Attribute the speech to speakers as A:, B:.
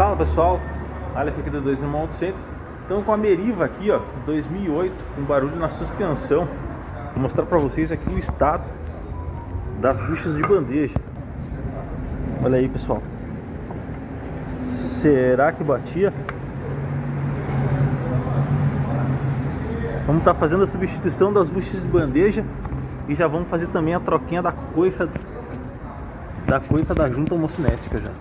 A: Fala pessoal, Aleph aqui da 2 Irmãos do Centro. Então com a Meriva aqui, ó, 2008, com barulho na suspensão. Vou mostrar pra vocês aqui o estado das buchas de bandeja. Olha aí pessoal, será que batia? Vamos estar fazendo a substituição das buchas de bandeja e já vamos fazer também a troquinha da coifa da junta homocinética já.